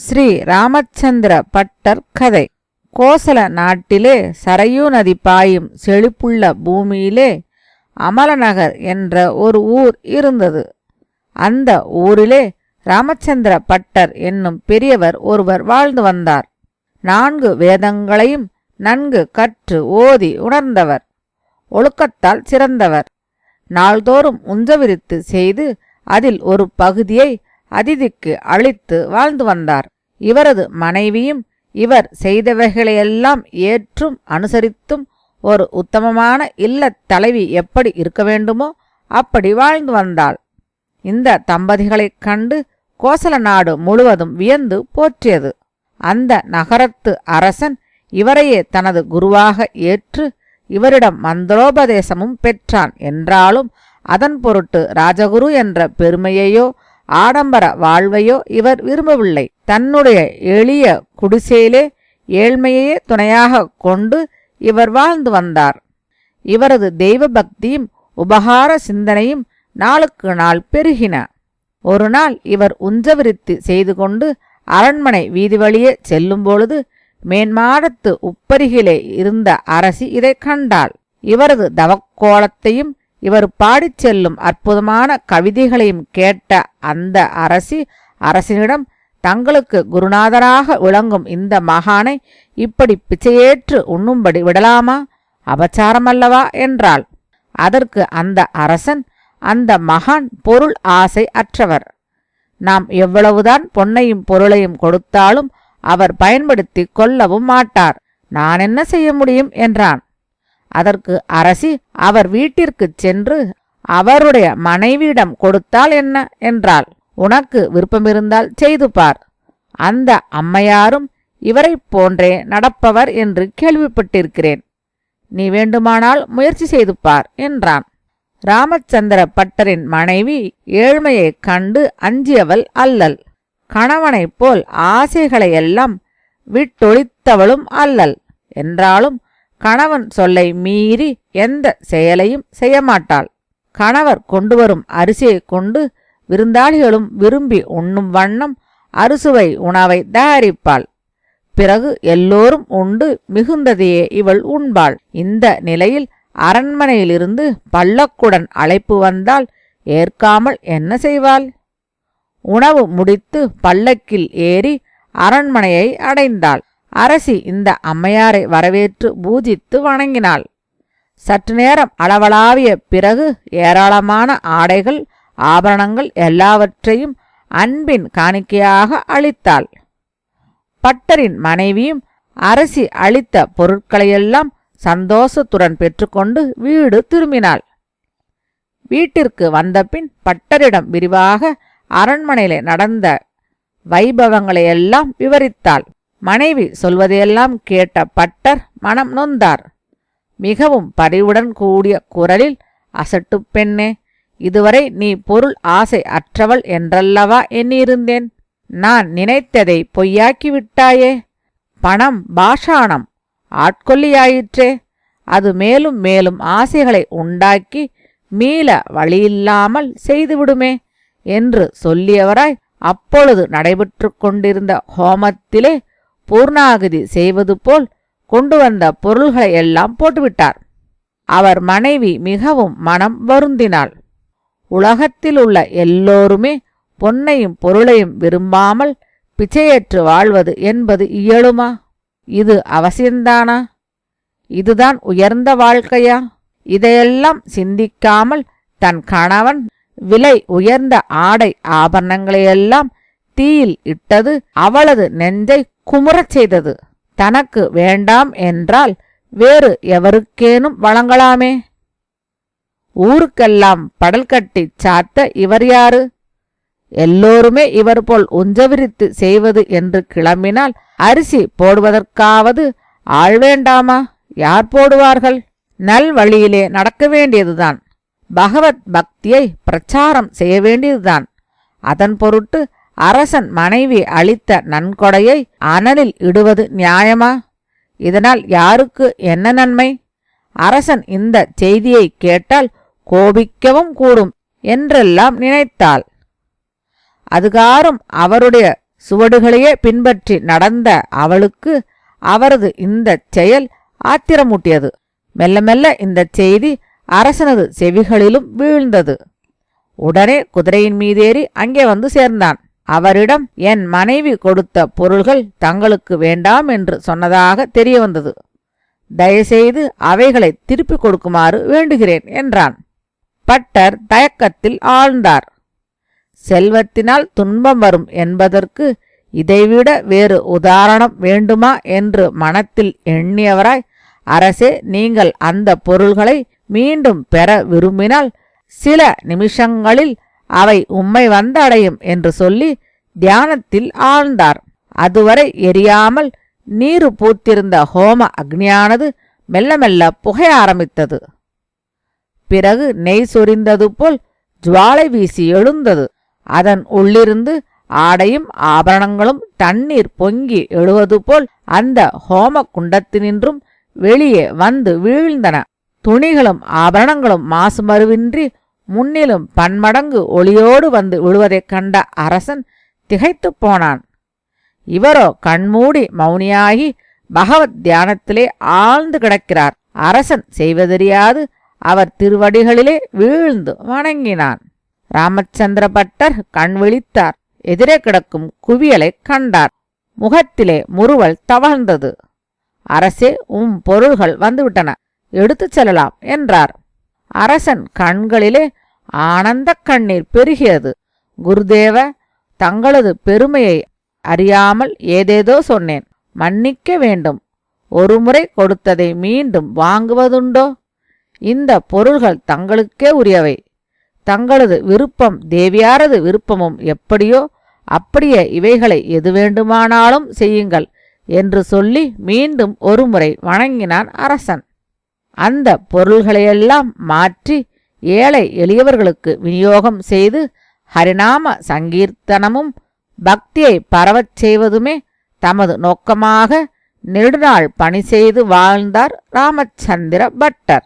Sri Ramachandra butter கதை. கோசல நாட்டிலே சரையூ நதி பாயும் செழிப்புள்ள பூமியிலே அமலநகர் என்ற ஒரு ஊர் இருந்தது. அந்த ஊரிலே ராமச்சந்திர பட்டர் என்னும் பெரியவர் ஒருவர் வாழ்ந்து வந்தார். 4 வேதங்களையும் நன்கு கற்று ஓதி உணர்ந்தவர். ஒழுக்கத்தால் சிறந்தவர். நாள்தோறும் உஞ்சவிருத்து செய்து அதில் ஒரு பகுதியை அதிதிக்கு அளித்து வாழ்ந்து வந்தார். இவரது மனைவியும் இவர் செய்தவைகளையெல்லாம் ஏற்றும் அனுசரித்தும் ஒரு உத்தமமான இல்லத் தலைவி எப்படி இருக்க வேண்டுமோ அப்படி வாழ்ந்து வந்தாள். இந்த தம்பதிகளைக் கண்டு கோசல நாடு முழுவதும் வியந்து போற்றியது. அந்த நகரத்து அரசன் இவரையே தனது குருவாக ஏற்று இவரிடம் மந்திரோபதேசமும் பெற்றான். என்றாலும் அதன் பொருட்டு ராஜகுரு என்ற பெருமையையோ ஆடம்பர வாழ்வையோ இவர் விரும்பவில்லை. தன்னுடைய எளிய குடிசையிலே ஏழ்மையையே துணையாக கொண்டு இவர் வாழ்ந்து வந்தார். இவரது தெய்வ பக்தியும் உபகார சிந்தனையும் நாளுக்கு நாள் பெருகின. ஒரு நாள் இவர் உஞ்சவிருத்தி செய்து கொண்டு அரண்மனை வீதி வழியே செல்லும் பொழுது மேன்மாடத்து உப்பரிகிலே இருந்த அரசி இதை கண்டாள். இவரது தவக்கோலத்தையும் இவர் பாடிச் செல்லும் அற்புதமான கவிதைகளையும் கேட்ட அந்த அரசனிடம் தங்களுக்கு குருநாதராக விளங்கும் இந்த மகானை இப்படி பிச்சையேற்று உண்ணும்படி விடலாமா? அபச்சாரமல்லவா என்றாள். அதற்கு அந்த அரசன், அந்த மகான் பொருள் ஆசை அற்றவர். நாம் எவ்வளவுதான் பொன்னையும் பொருளையும் கொடுத்தாலும் அவர் பயன்படுத்தி கொள்ளவும் மாட்டார். நான் என்ன செய்ய முடியும் என்றான். அதற்கு அரசி, அவர் வீட்டிற்குச் சென்று அவருடைய மனைவியிடம் கொடுத்தால் என்ன என்றாள். உனக்கு விருப்பமிருந்தால் செய்து பார். அந்த அம்மையாரும் இவரைப் போன்றே நடப்பவர் என்று கேள்விப்பட்டிருக்கிறேன். நீ வேண்டுமானால் முயற்சி செய்து பார் என்றான். ராமச்சந்திர பட்டரின் மனைவி ஏழ்மையைக் கண்டு அஞ்சியவள் அல்லல். கணவனைப் போல் ஆசைகளையெல்லாம் விட்டொழித்தவளும் அல்லல். என்றாலும் கணவன் சொல்லை மீறி எந்த செயலையும் செய்யமாட்டாள். கணவர் கொண்டு வரும் அரிசியை கொண்டு விருந்தாளிகளும் விரும்பி உண்ணும் வண்ணம் அறுசுவை உணவை தயாரிப்பாள். பிறகு எல்லோரும் உண்டு மிகுந்ததையே இவள் உண்பாள். இந்த நிலையில் அரண்மனையிலிருந்து பல்லக்குடன் அழைப்பு வந்தால் ஏற்காமல் என்ன செய்வாள்? உணவு முடித்து பல்லக்கில் ஏறி அரண்மனையை அடைந்தாள். அரசி இந்த அம்மையாரை வரவேற்று பூஜித்து வணங்கினாள். சற்று நேரம் அளவளாவிய பிறகு ஏராளமான ஆடைகள் ஆபரணங்கள் எல்லாவற்றையும் அன்பின் காணிக்கையாக அளித்தாள். பட்டரின் மனைவியும் அரசி அளித்த பொருட்களையெல்லாம் சந்தோஷத்துடன் பெற்றுக்கொண்டு வீடு திரும்பினாள். வீட்டிற்கு வந்தபின் பட்டரிடம் விரிவாக அரண்மனையிலே நடந்த வைபவங்களையெல்லாம் விவரித்தாள். மனைவி சொல்வதையெல்லாம் கேட்ட பட்டர் மனம் நொந்தார். மிகவும் பரிவுடன் கூடிய குரலில், அசட்டு பெண்ணே, இதுவரை நீ பொருள் ஆசை அற்றவள் என்றல்லவா எண்ணியிருந்தேன். நான் நினைத்ததை பொய்யாக்கிவிட்டாயே. பணம் பாஷாணம் ஆட்கொல்லியாயிற்றே. அது மேலும் மேலும் ஆசைகளை உண்டாக்கி மீள வழியில்லாமல் செய்துவிடுமே என்று சொல்லியவராய் அப்பொழுது நடைபெற்று கொண்டிருந்த ஹோமத்திலே பூர்ணாகுதி செய்வது போல் கொண்டு வந்த பொருள்களை எல்லாம் போட்டுவிட்டார். அவர் மனைவி மிகவும் மனம் வருந்தினாள். உலகத்திலுள்ள எல்லோருமே பொன்னையும் பொருளையும் விரும்பாமல் பிச்சையேற்று வாழ்வது என்பது இயலுமா? இது அவசியந்தானா? இதுதான் உயர்ந்த வாழ்க்கையா? இதையெல்லாம் சிந்திக்காமல் தன் கணவன் விலை உயர்ந்த ஆடை ஆபரணங்களையெல்லாம் தீயில் இட்டது அவளது நெஞ்சை குமுறச் செய்தது. தனக்கு வேண்டாம் என்றால் வேறு எவருக்கேனும் வழங்கலாமே. ஊருக்கெல்லாம் படல் கட்டி சாத்த இவர் யாரு? எல்லோருமே இவர் போல் உஞ்சவிரித்து செய்வது என்று கிளம்பினால் அரிசி போடுவதற்காவது ஆள் வேண்டாமா? யார் போடுவார்கள்? நல் வழியிலே நடக்க வேண்டியதுதான். பகவத் பக்தியை பிரச்சாரம் செய்ய வேண்டியதுதான். அதன் பொருட்டு அரசன் மனைவி அளித்த நன்கொடையை அனலில் இடுவது நியாயமா? இதனால் யாருக்கு என்ன நன்மை? அரசன் இந்த செய்தியை கேட்டால் கோபிக்கவும் கூடும் என்றெல்லாம் நினைத்தாள். அதுகாரும் அவருடைய சுவடுகளையே பின்பற்றி நடந்த அவளுக்கு அவரது இந்தச் செயல் ஆத்திரமூட்டியது. மெல்ல மெல்ல இந்தச் செய்தி அரசனது செவிகளிலும் வீழ்ந்தது. உடனே குதிரையின் மீதேறி அங்கே வந்து சேர்ந்தான். அவரிடம் என் மனைவி கொடுத்த பொருள்கள் தங்களுக்கு வேண்டாம் என்று சொன்னதாக தெரிய வந்தது. தயவுசெய்து அவைகளை திருப்பிக் கொடுக்குமாறு வேண்டுகிறேன் என்றான். பட்டர் தயக்கத்தில் ஆழ்ந்தார். செல்வத்தினால் துன்பம் வரும் என்பதற்கு இதைவிட வேறு உதாரணம் வேண்டுமா என்று மனத்தில் எண்ணியவராய், அரசே, நீங்கள் அந்த பொருள்களை மீண்டும் பெற விரும்பினால் சில நிமிஷங்களில் அவை உம்மை வந்தடையும் என்று சொல்லி தியானத்தில் ஆழ்ந்தார். அதுவரை எரியாமல் நீரு பூத்திருந்த ஹோம அக்னியானது மெல்ல மெல்ல புகைய ஆரம்பித்தது. பிறகு நெய் சொரிந்தது போல் ஜுவாலை வீசி எழுந்தது. அதன் உள்ளிருந்து ஆடையும் ஆபரணங்களும் தண்ணீர் பொங்கி எழுவது போல் அந்த ஹோம குண்டத்தினின்றும் வெளியே வந்து வீழ்ந்தன. துணிகளும் ஆபரணங்களும் மாசுமருவின்றி முன்னிலும் பன்மடங்கு ஒளியோடு வந்து விழுவதைக் கண்ட அரசன் திகைத்துப் போனான். இவரோ கண்மூடி மௌனியாகி பகவத் தியானத்திலே ஆழ்ந்து கிடக்கிறார். அரசன் செய்வதறியாது அவர் திருவடிகளிலே வீழ்ந்து வணங்கினான். ராமச்சந்திர பட்டர் கண் விழித்தார். எதிரே கிடக்கும் குவியலைக் கண்டார். முகத்திலே முறுவல் தவழ்ந்தது. அரசே, பொருள்கள் வந்துவிட்டன, எடுத்துச் செல்லலாம் என்றார். அரசன் கண்களிலே ஆனந்த கண்ணீர் பெருகியது. குருதேவ, தங்களது பெருமையை அறியாமல் ஏதேதோ சொன்னேன், மன்னிக்க வேண்டும். ஒருமுறை கொடுத்ததை மீண்டும் வாங்குவதுண்டோ? இந்த பொருள்கள் தங்களுக்கே உரியவை. தங்களது விருப்பம் தேவியாரது விருப்பமும் எப்படியோ அப்படியே இவைகளை எது வேண்டுமானாலும் செய்யுங்கள் என்று சொல்லி மீண்டும் ஒருமுறை வணங்கினான் அரசன். அந்த பொருள்களையெல்லாம் மாற்றி ஏழை எளியவர்களுக்கு விநியோகம் செய்து ஹரிநாம சங்கீர்த்தனமும் பக்தியை பரவச் செய்வதுமே தமது நோக்கமாக நெடுநாள் பணி செய்து வாழ்ந்தார் ராமச்சந்திர பட்டர்.